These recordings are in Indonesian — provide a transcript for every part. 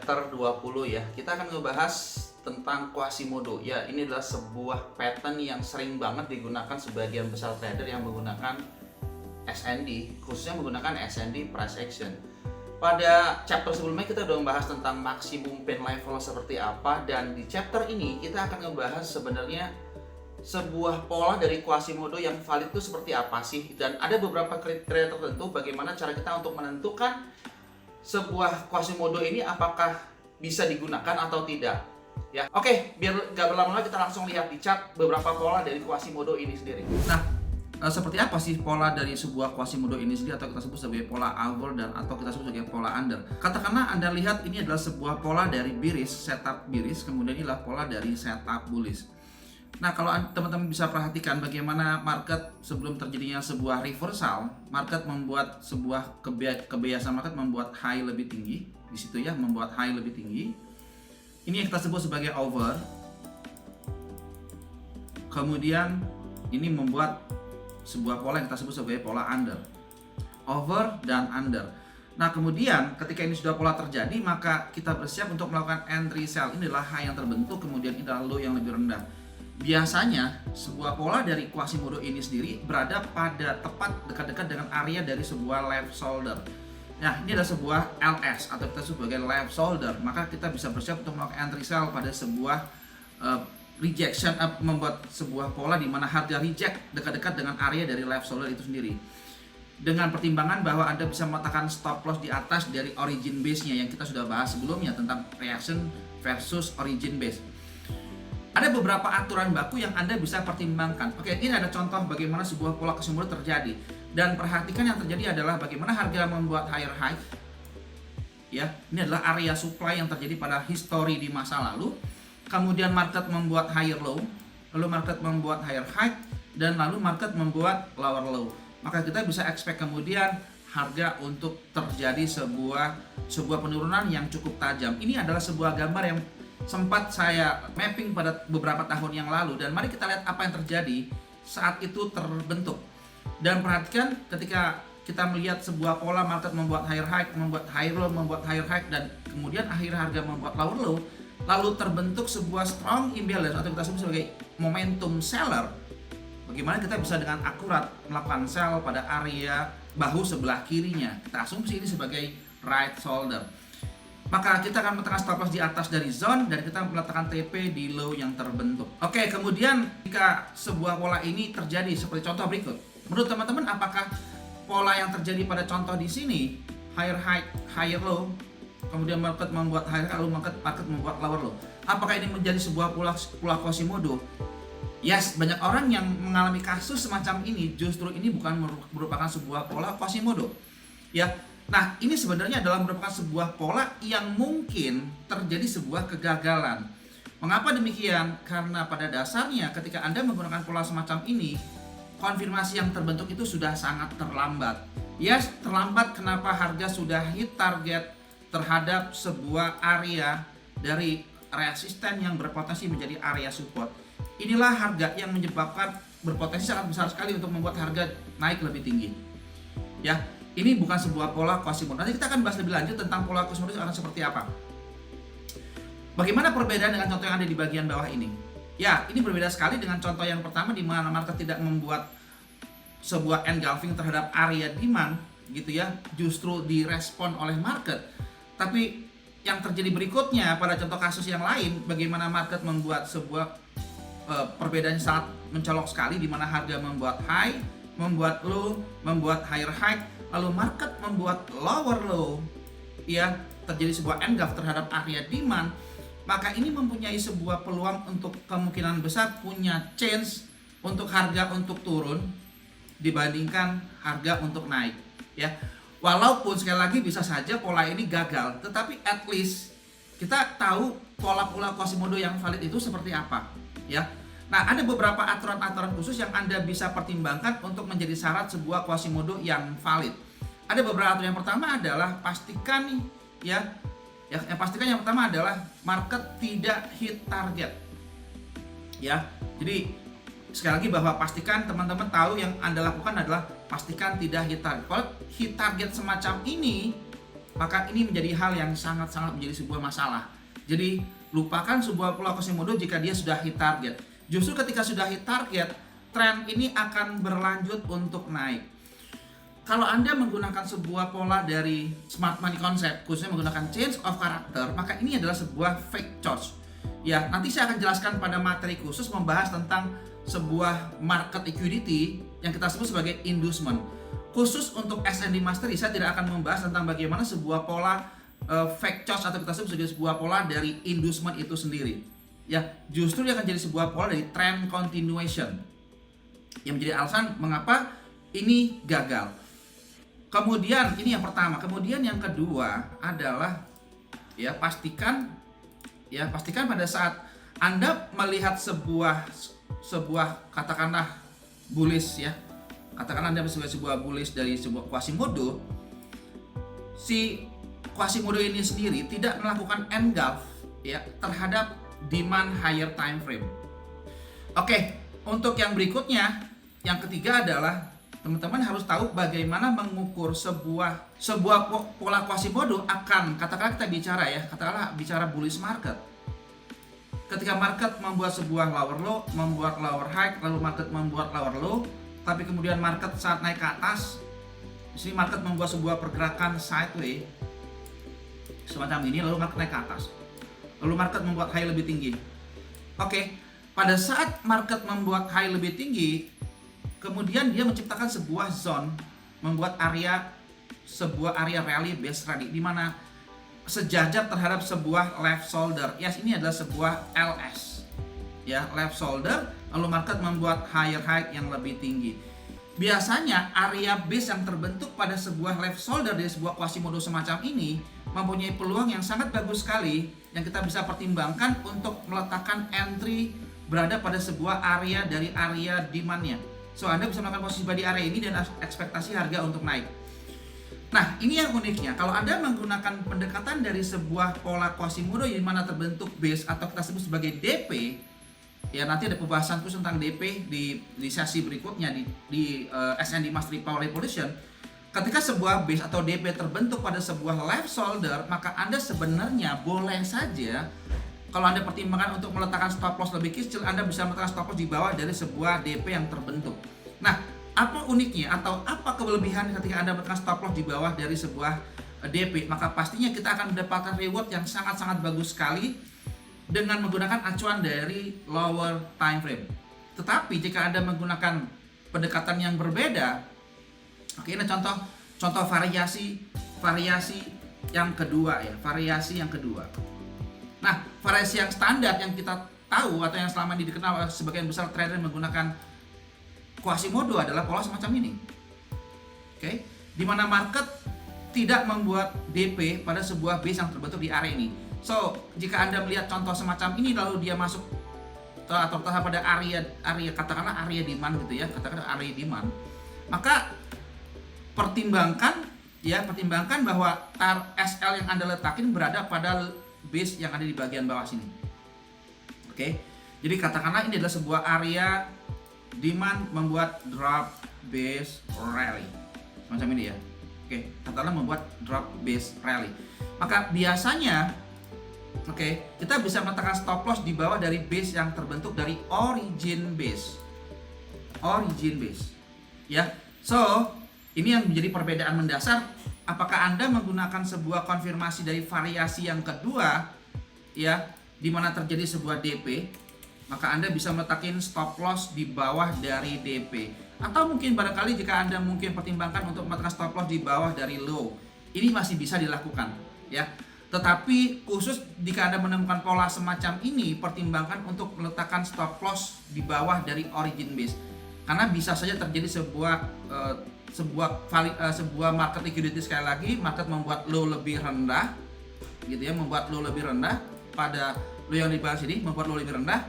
chapter 20 ya. Kita akan ngebahas tentang Quasimodo. Ya, ini adalah sebuah pattern yang sering banget digunakan sebagian besar trader yang menggunakan SND, khususnya menggunakan SND price action. Pada chapter sebelumnya kita udah membahas tentang maximum pain level seperti apa, dan di chapter ini kita akan ngebahas sebenarnya sebuah pola dari Quasimodo yang valid itu seperti apa sih, dan ada beberapa kriteria tertentu bagaimana cara kita untuk menentukan sebuah Quasimodo ini apakah bisa digunakan atau tidak. Ya, oke, biar gak berlama-lama kita langsung lihat di chart beberapa pola dari Quasimodo ini sendiri. Nah, seperti apa sih pola dari sebuah Quasimodo ini sendiri, atau kita sebut sebagai pola over dan atau kita sebut sebagai pola under. Katakanlah Anda lihat ini adalah sebuah pola dari bearish, setup bearish, kemudian inilah pola dari setup bullish. Nah, kalau teman-teman bisa perhatikan bagaimana market sebelum terjadinya sebuah reversal, market membuat sebuah kebiasaan market membuat high lebih tinggi di situ ya, membuat high lebih tinggi. Ini yang kita sebut sebagai over. Kemudian ini membuat sebuah pola yang kita sebut sebagai pola under. Over dan under. Nah, kemudian ketika ini sudah pola terjadi, maka kita bersiap untuk melakukan entry sell. Ini adalah high yang terbentuk, kemudian ini adalah low yang lebih rendah. Biasanya sebuah pola dari Quasimodo ini sendiri berada pada tepat dekat-dekat dengan area dari sebuah left shoulder. Nah, ini adalah sebuah LS atau kita sebut sebagai left shoulder. Maka kita bisa bersiap untuk melakukan entry sell pada sebuah rejection, membuat sebuah pola di mana harga reject dekat-dekat dengan area dari left shoulder itu sendiri. Dengan pertimbangan bahwa Anda bisa meletakkan stop loss di atas dari origin base-nya yang kita sudah bahas sebelumnya tentang reaction versus origin base. Ada beberapa aturan baku yang Anda bisa pertimbangkan. Oke, ini ada contoh bagaimana sebuah pola Quasimodo terjadi. Dan perhatikan yang terjadi adalah bagaimana harga membuat higher high. Ya, ini adalah area supply yang terjadi pada history di masa lalu. Kemudian market membuat higher low, lalu market membuat higher high, dan lalu market membuat lower low. Maka kita bisa expect kemudian harga untuk terjadi sebuah penurunan yang cukup tajam. Ini adalah sebuah gambar yang sempat saya mapping pada beberapa tahun yang lalu, dan mari kita lihat apa yang terjadi saat itu terbentuk. Dan perhatikan ketika kita melihat sebuah pola market membuat higher high, membuat higher low, membuat higher high, dan kemudian akhirnya harga membuat lower low, lalu terbentuk sebuah strong imbalance atau kita sebut sebagai momentum seller. Bagaimana kita bisa dengan akurat melakukan sell pada area bahu sebelah kirinya. Kita asumsi ini sebagai right shoulder. Maka kita akan meletakkan stop loss di atas dari zone dan kita meletakkan TP di low yang terbentuk. Oke, kemudian jika sebuah pola ini terjadi seperti contoh berikut. Menurut teman-teman, apakah pola yang terjadi pada contoh di sini, higher high, higher low, kemudian market membuat higher high, lalu market membuat lower low, apakah ini menjadi sebuah pola Quasimodo? Yes, banyak orang yang mengalami kasus semacam ini, justru ini bukan merupakan sebuah pola Quasimodo. Ya. Nah, ini sebenarnya adalah merupakan sebuah pola yang mungkin terjadi sebuah kegagalan. Mengapa demikian? Karena pada dasarnya ketika Anda menggunakan pola semacam ini, konfirmasi yang terbentuk itu sudah sangat terlambat. Yes, terlambat kenapa harga sudah hit target terhadap sebuah area dari resisten yang berpotensi menjadi area support. Inilah harga yang menyebabkan berpotensi sangat besar sekali untuk membuat harga naik lebih tinggi. Ya. Ini bukan sebuah pola Quasimodo. Nanti kita akan bahas lebih lanjut tentang pola Quasimodo akan seperti apa. Bagaimana perbedaan dengan contoh yang ada di bagian bawah ini? Ya, ini berbeda sekali dengan contoh yang pertama di mana market tidak membuat sebuah engulfing terhadap area demand gitu ya, justru direspon oleh market. Tapi yang terjadi berikutnya pada contoh kasus yang lain, bagaimana market membuat sebuah perbedaan sangat mencolok sekali di mana harga membuat high, membuat low, membuat higher high, lalu market membuat lower low, ya, terjadi sebuah engulf terhadap area demand. Maka ini mempunyai sebuah peluang untuk kemungkinan besar punya chance untuk harga untuk turun dibandingkan harga untuk naik, ya. Walaupun sekali lagi bisa saja pola ini gagal, tetapi at least kita tahu pola-pola Quasimodo yang valid itu seperti apa, ya. Nah, ada beberapa aturan-aturan khusus yang Anda bisa pertimbangkan untuk menjadi syarat sebuah Quasimodo yang valid. Ada beberapa aturan. Yang pertama adalah pastikan nih, yang pastikan yang pertama adalah market tidak hit target. Ya. Jadi sekali lagi bahwa pastikan teman-teman tahu yang Anda lakukan adalah pastikan tidak hit target. Kalau hit target semacam ini maka ini menjadi hal yang sangat-sangat menjadi sebuah masalah. Jadi lupakan sebuah pola Quasimodo jika dia sudah hit target. Justru ketika sudah hit target, tren ini akan berlanjut untuk naik. Kalau Anda menggunakan sebuah pola dari smart money concept, khususnya menggunakan change of character, maka ini adalah sebuah fake charge. Ya, nanti saya akan jelaskan pada materi khusus membahas tentang sebuah market liquidity yang kita sebut sebagai inducement. Khusus untuk SND Mastery, saya tidak akan membahas tentang bagaimana sebuah pola fake charge atau kita sebut sebagai sebuah pola dari inducement itu sendiri. Ya, justru dia akan jadi sebuah pola dari trend continuation yang menjadi alasan mengapa ini gagal. Kemudian ini yang pertama, kemudian yang kedua adalah pastikan pada saat Anda melihat sebuah katakanlah bullish ya. Katakanlah Anda sebuah bullish dari sebuah Quasimodo. Si Quasimodo ini sendiri tidak melakukan engulf terhadap demand higher time frame. Oke, untuk yang berikutnya, yang ketiga adalah teman-teman harus tahu bagaimana mengukur sebuah pola Quasimodo akan katakanlah bicara bullish market. Ketika market membuat sebuah lower low, membuat lower high, lalu market membuat lower low, tapi kemudian market saat naik ke atas, di sini market membuat sebuah pergerakan sideways semacam ini, lalu market naik ke atas, lalu market membuat high lebih tinggi. Oke, pada saat market membuat high lebih tinggi, kemudian dia menciptakan sebuah zone, membuat sebuah area rally base rally di mana sejajar terhadap sebuah left shoulder. Ini adalah sebuah LS. Left shoulder, lalu market membuat higher high yang lebih tinggi. Biasanya area base yang terbentuk pada sebuah left shoulder dari sebuah Quasimodo semacam ini mempunyai peluang yang sangat bagus sekali yang kita bisa pertimbangkan untuk meletakkan entry berada pada sebuah area dari area demand-nya. So, Anda bisa melakukan posisi buy di area ini dan ekspektasi harga untuk naik. Nah, ini yang uniknya. Kalau Anda menggunakan pendekatan dari sebuah pola Quasimodo yang mana terbentuk base atau kita sebut sebagai DP, nanti ada pembahasan khusus tentang DP di sesi berikutnya di SND Mastery Power Revolution. Ketika sebuah base atau DP terbentuk pada sebuah left shoulder, maka Anda sebenarnya boleh saja, kalau Anda pertimbangkan untuk meletakkan stop loss lebih kecil, Anda bisa meletakkan stop loss di bawah dari sebuah DP yang terbentuk. Nah, apa uniknya atau apa kelebihan ketika Anda meletakkan stop loss di bawah dari sebuah DP? Maka pastinya kita akan mendapatkan reward yang sangat-sangat bagus sekali dengan menggunakan acuan dari lower time frame. Tetapi jika Anda menggunakan pendekatan yang berbeda, ini contoh variasi yang kedua variasi yang kedua. Nah, variasi yang standar yang kita tahu atau yang selama ini dikenal oleh sebagian besar trader menggunakan Quasimodo adalah pola semacam ini. Di mana market tidak membuat DP pada sebuah base yang terbentuk di area ini. So, jika Anda melihat contoh semacam ini lalu dia masuk atau pada area katakanlah area demand katakanlah area demand, maka pertimbangkan bahwa SL yang Anda letakin berada pada base yang ada di bagian bawah sini. Jadi katakanlah ini adalah sebuah area demand membuat drop base rally semacam ini ya. Katakanlah membuat drop base rally. Maka biasanya kita bisa meletakkan stop loss di bawah dari base yang terbentuk dari origin base. So, ini yang menjadi perbedaan mendasar. Apakah Anda menggunakan sebuah konfirmasi dari variasi yang kedua di mana terjadi sebuah DP, maka Anda bisa meletakkan stop loss di bawah dari DP. Atau mungkin barangkali jika Anda mungkin pertimbangkan untuk meletakkan stop loss di bawah dari low. Ini masih bisa dilakukan Tetapi khusus jika Anda menemukan pola semacam ini, pertimbangkan untuk meletakkan stop loss di bawah dari origin base. Karena bisa saja terjadi sebuah market liquidity, sekali lagi market membuat low lebih rendah membuat low lebih rendah pada low yang di bawah sini, membuat low lebih rendah.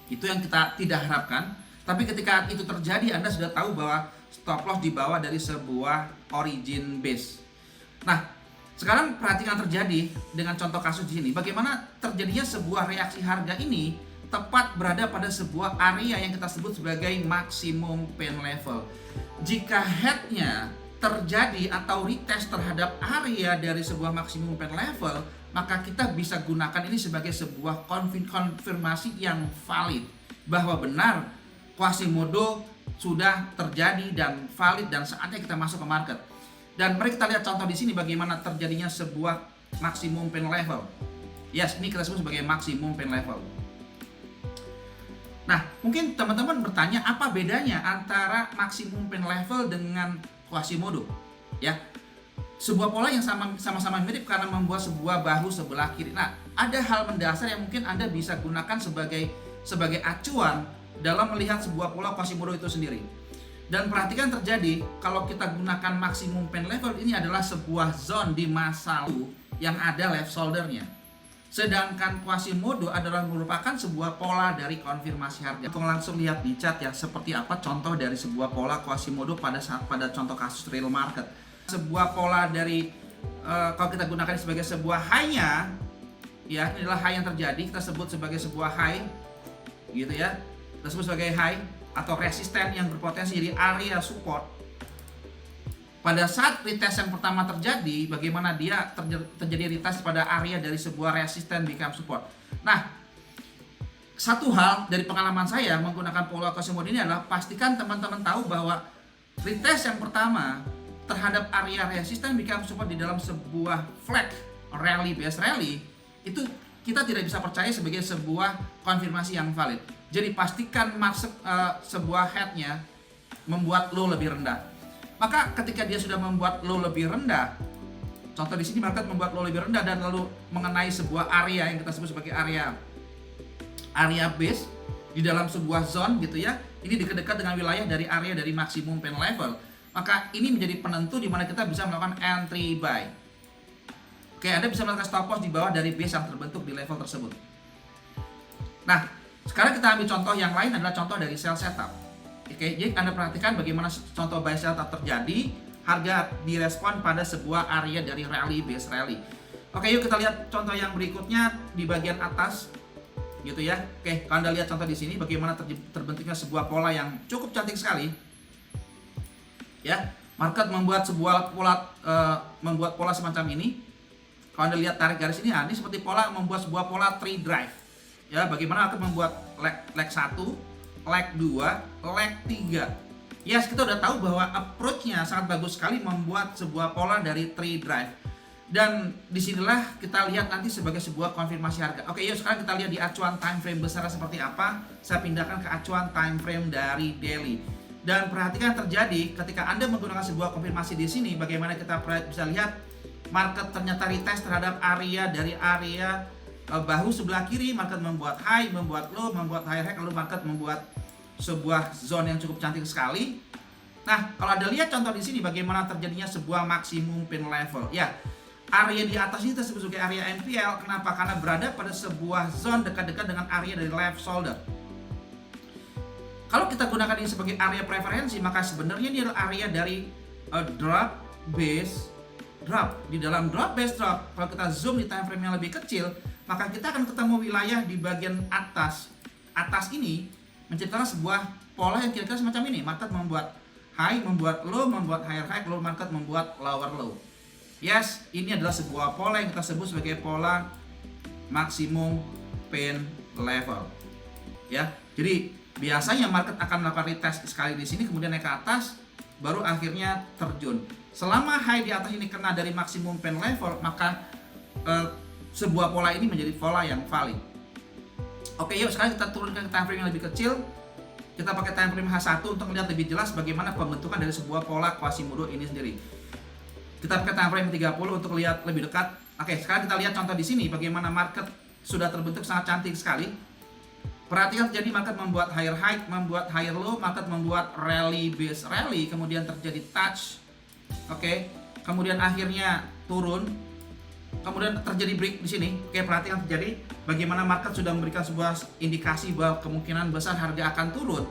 Itu yang kita tidak harapkan. Tapi ketika itu terjadi, Anda sudah tahu bahwa stop loss di bawah dari sebuah origin base. Nah, sekarang perhatikan terjadi dengan contoh kasus di sini. Bagaimana terjadinya sebuah reaksi harga ini tepat berada pada sebuah area yang kita sebut sebagai maximum pain level. Jika headnya terjadi atau retest terhadap area dari sebuah maksimum pain level, maka kita bisa gunakan ini sebagai sebuah konfirmasi yang valid bahwa benar Quasimodo sudah terjadi dan valid dan saatnya kita masuk ke market. Dan mari kita lihat contoh di sini bagaimana terjadinya sebuah maksimum pain level. Yes, ini kita sebut sebagai maksimum pain level. Nah, mungkin teman-teman bertanya apa bedanya antara maksimum pain level dengan Quasimodo? Ya, sebuah pola yang sama-sama mirip karena membuat sebuah bahu sebelah kiri. Nah, ada hal mendasar yang mungkin Anda bisa gunakan sebagai acuan dalam melihat sebuah pola Quasimodo itu sendiri. Dan perhatikan terjadi kalau kita gunakan maksimum pain level, ini adalah sebuah zone di masa lalu yang ada left shoulder-nya. Sedangkan Quasimodo adalah merupakan sebuah pola dari konfirmasi harga. Kita langsung lihat di chart ya, seperti apa contoh dari sebuah pola Quasimodo pada contoh kasus real market. Sebuah pola dari kalau kita gunakan sebagai sebuah high-nya, ya ini adalah high yang terjadi, kita sebut sebagai sebuah high, gitu ya. Kita sebut sebagai high atau resisten yang berpotensi jadi area support. Pada saat retest yang pertama terjadi, bagaimana dia terjadi retest pada area dari sebuah resisten become support. Nah, satu hal dari pengalaman saya menggunakan pola Quasimodo ini adalah pastikan teman-teman tahu bahwa retest yang pertama terhadap area resisten become support di dalam sebuah flag rally based rally itu kita tidak bisa percaya sebagai sebuah konfirmasi yang valid. Jadi pastikan masuk sebuah headnya membuat low lebih rendah. Maka ketika dia sudah membuat low lebih rendah, contoh di sini market membuat low lebih rendah dan lalu mengenai sebuah area yang kita sebut sebagai area base di dalam sebuah zone gitu ya. Ini dekat-dekat dengan wilayah dari area dari maksimum pain level. Maka ini menjadi penentu di mana kita bisa melakukan entry buy. Oke, Anda bisa melakukan stop loss di bawah dari base yang terbentuk di level tersebut. Nah, sekarang kita ambil contoh yang lain adalah contoh dari sell setup. Oke, jadi Anda perhatikan bagaimana contoh buy setup terjadi, harga direspon pada sebuah area dari rally base rally. Oke, yuk kita lihat contoh yang berikutnya di bagian atas, gitu ya. Oke, kalau Anda lihat contoh di sini bagaimana terbentuknya sebuah pola yang cukup cantik sekali. Ya, market membuat sebuah pola semacam ini. Kalau Anda lihat tarik garis ini, ini seperti pola membuat sebuah pola tree drive. Ya, bagaimana akan membuat leg 1, leg 2, leg 3. Yes, kita udah tahu bahwa approach-nya sangat bagus sekali membuat sebuah pola dari tree drive. Dan disinilah kita lihat nanti sebagai sebuah konfirmasi harga. Oke, yuk sekarang kita lihat di acuan time frame besar seperti apa. Saya pindahkan ke acuan time frame dari daily. Dan perhatikan terjadi ketika Anda menggunakan sebuah konfirmasi di sini, bagaimana kita bisa lihat market ternyata retest terhadap area dari area bahu sebelah kiri, market membuat high, membuat low, membuat high, lalu market membuat sebuah zone yang cukup cantik sekali. Nah, kalau Anda lihat contoh di sini bagaimana terjadinya sebuah maksimum pain level. Ya, area di atas ini disebut sebagai area NPL. Kenapa? Karena berada pada sebuah zone dekat-dekat dengan area dari left shoulder. Kalau kita gunakan ini sebagai area preferensi, maka sebenarnya ini adalah area dari drop base drop. Di dalam drop base drop, kalau kita zoom di time frame yang lebih kecil, maka kita akan ketemu wilayah di bagian atas ini menciptakan sebuah pola yang kira-kira semacam ini. Market membuat high, membuat low, membuat higher high, lalu market membuat lower low. Yes, ini adalah sebuah pola yang kita sebut sebagai pola maksimum pain level. Ya, jadi biasanya market akan melakukan retest sekali di sini, kemudian naik ke atas, baru akhirnya terjun. Selama high di atas ini kena dari maksimum pain level, maka sebuah pola ini menjadi pola yang valid. Oke, yuk sekarang kita turunkan ke time frame yang lebih kecil. Kita pakai time frame H1 untuk melihat lebih jelas bagaimana pembentukan dari sebuah pola Quasimodo ini sendiri. Kita pakai time frame 30 untuk lihat lebih dekat. Oke, sekarang kita lihat contoh di sini bagaimana market sudah terbentuk sangat cantik sekali. Perhatikan terjadi market membuat higher high, membuat higher low, market membuat rally base rally, kemudian terjadi touch. Oke, kemudian akhirnya turun. Kemudian terjadi break di sini. Oke, perhatikan terjadi bagaimana market sudah memberikan sebuah indikasi bahwa kemungkinan besar harga akan turun.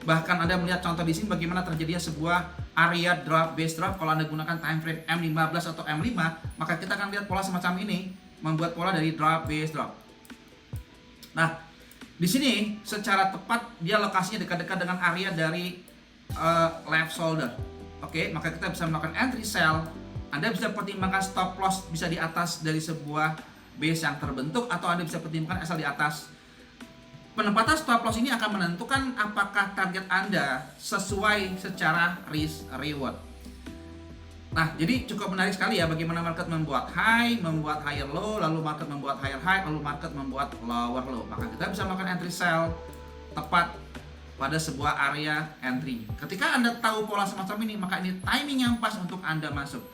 Bahkan Anda melihat contoh di sini bagaimana terjadinya sebuah area drop base drop. Kalau Anda gunakan time frame M15 atau M5, maka kita akan lihat pola semacam ini, membuat pola dari drop base drop. Nah, di sini secara tepat dia lokasinya dekat-dekat dengan area dari left shoulder. Oke, maka kita bisa melakukan entry sell. Anda bisa pertimbangkan stop loss bisa di atas dari sebuah base yang terbentuk, atau Anda bisa pertimbangkan asal di atas. Penempatan stop loss ini akan menentukan apakah target Anda sesuai secara risk reward. Nah, jadi cukup menarik sekali ya bagaimana market membuat high, membuat higher low, lalu market membuat higher high, lalu market membuat lower low. Maka kita bisa melakukan entry sell tepat pada sebuah area entry. Ketika Anda tahu pola semacam ini, maka ini timing yang pas untuk Anda masuk.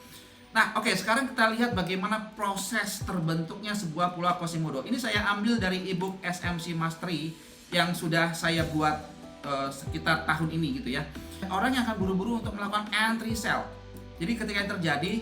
Nah, oke, sekarang kita lihat bagaimana proses terbentuknya sebuah pola Quasimodo. Ini saya ambil dari ebook SMC Mastery yang sudah saya buat sekitar tahun ini gitu ya. Orang yang akan buru-buru untuk melakukan entry sell. Jadi ketika yang terjadi,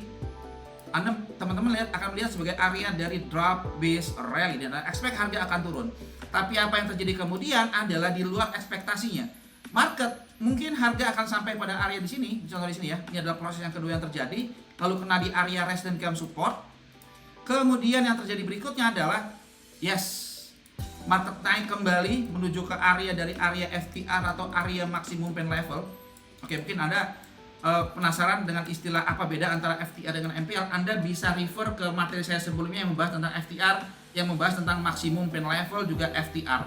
Anda teman-teman akan melihat sebagai area dari drop base rally dan expect harga akan turun. Tapi apa yang terjadi kemudian adalah di luar ekspektasinya. Market mungkin harga akan sampai pada area di sini, contoh di sini ya. Ini adalah proses yang kedua yang terjadi, lalu kena di area resistance gap support. Kemudian yang terjadi berikutnya adalah market naik kembali menuju ke area dari area FTR atau area maksimum pen level. Oke, mungkin Anda penasaran dengan istilah apa beda antara FTR dengan MPL, Anda bisa refer ke materi saya sebelumnya yang membahas tentang FTR, yang membahas tentang maksimum pen level juga FTR.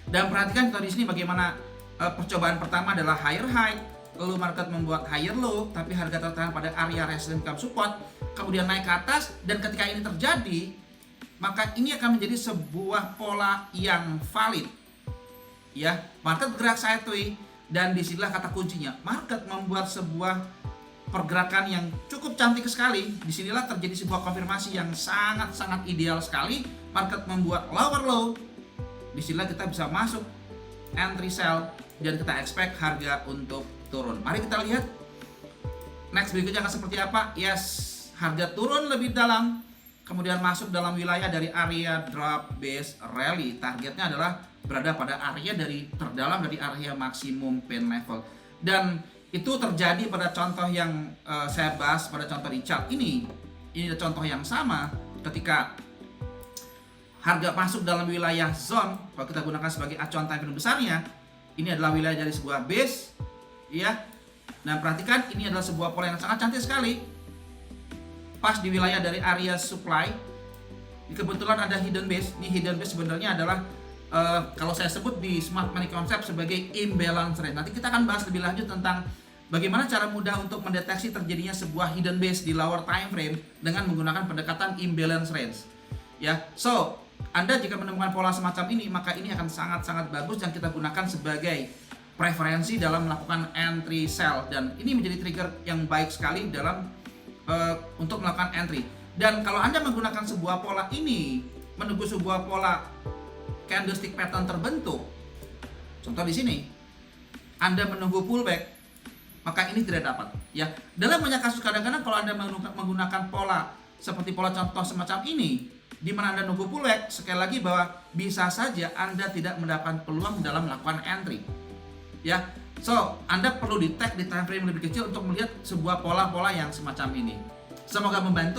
Dan perhatikan di sini bagaimana percobaan pertama adalah higher high, lalu market membuat higher low, tapi harga tertahan pada area resistance gap support, kemudian naik ke atas, dan ketika ini terjadi, maka ini akan menjadi sebuah pola yang valid. Ya, market bergerak sideways. Dan disinilah kata kuncinya, market membuat sebuah pergerakan yang cukup cantik sekali. Disinilah terjadi sebuah konfirmasi yang sangat-sangat ideal sekali. Market membuat lower low. Disinilah kita bisa masuk entry sell dan kita expect harga untuk turun. Mari kita lihat next berikutnya akan seperti apa. Harga turun lebih dalam, kemudian masuk dalam wilayah dari area drop base rally. Targetnya adalah berada pada area dari terdalam dari area maksimum pen level, dan itu terjadi pada contoh yang saya bahas pada contoh di chart ini. Ini contoh yang sama ketika harga masuk dalam wilayah zone. Kalau kita gunakan sebagai acuan time frame besarnya, ini adalah wilayah dari sebuah base ya. Nah, perhatikan ini adalah sebuah pola yang sangat cantik sekali pas di wilayah dari area supply. Kebetulan ada hidden base. Ini hidden base sebenarnya adalah kalau saya sebut di smart money concept sebagai imbalance range. Nanti kita akan bahas lebih lanjut tentang bagaimana cara mudah untuk mendeteksi terjadinya sebuah hidden base di lower time frame dengan menggunakan pendekatan imbalance range. Ya, so Anda jika menemukan pola semacam ini, maka ini akan sangat-sangat bagus yang kita gunakan sebagai preferensi dalam melakukan entry sell, dan ini menjadi trigger yang baik sekali dalam untuk melakukan entry. Dan kalau Anda menggunakan sebuah pola ini menunggu sebuah pola candlestick pattern terbentuk, contoh di sini, Anda menunggu pullback, maka ini tidak dapat. Ya, dalam banyak kasus kadang-kadang kalau Anda menggunakan pola seperti pola contoh semacam ini, di mana Anda nunggu pullback, sekali lagi bahwa bisa saja Anda tidak mendapatkan peluang dalam melakukan entry. Ya, so Anda perlu di tag di time frame lebih kecil untuk melihat sebuah pola-pola yang semacam ini. Semoga membantu.